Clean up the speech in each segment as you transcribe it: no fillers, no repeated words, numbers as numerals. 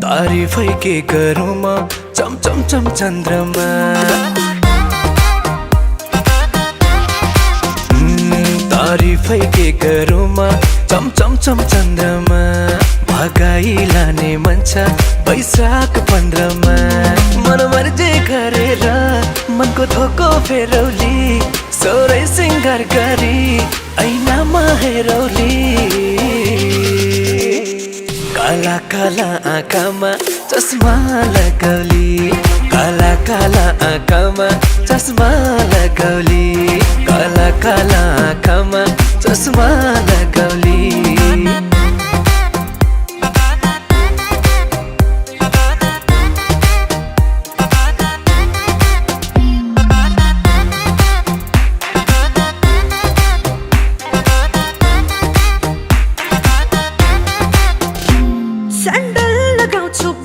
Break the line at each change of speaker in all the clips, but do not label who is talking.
तारीफै के गरौँ म चम चम चम चन्द्रमा तारीफै के गरौँ म चम चम चम चन्द्रमा भगाई लाने मन छ वैशाख 15 मा मन मर्जी गरेर मनको थोको फेरौली सोरै सिंगार गरी ऐनामा हेरौली काला काला आँखामा चस्मा लगाउली काला काला आँखामा चस्मा लगाउली काला काला आँखामा चस्मा लगाउली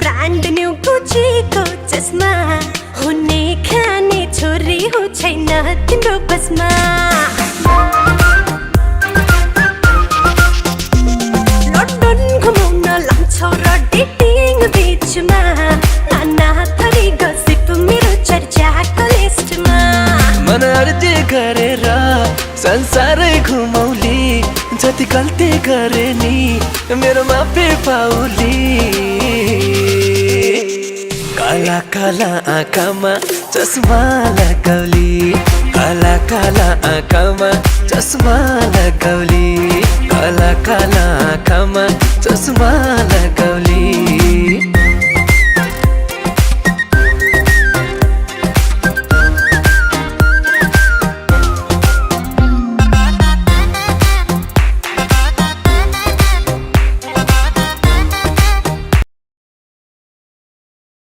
ब्रान्ड न्यू गुचीको चस्मा हुने खाने छोरी हो छैन तिम्रो बसमा लन्डन घुमाउन लान्छौ र डेटिङ बिचमा नाना थरी गसिप मेरो चर्चाको लिस्टमा
मन अर्जी गरेर संसारै घुमाउली जति गल्ती गरे नि मेरो माफी पाउली काला काला आँखामा चस्मा लगाउली काला काला आँखामा चस्मा लगाउली काला काला आँखामा चस्मा लगाउली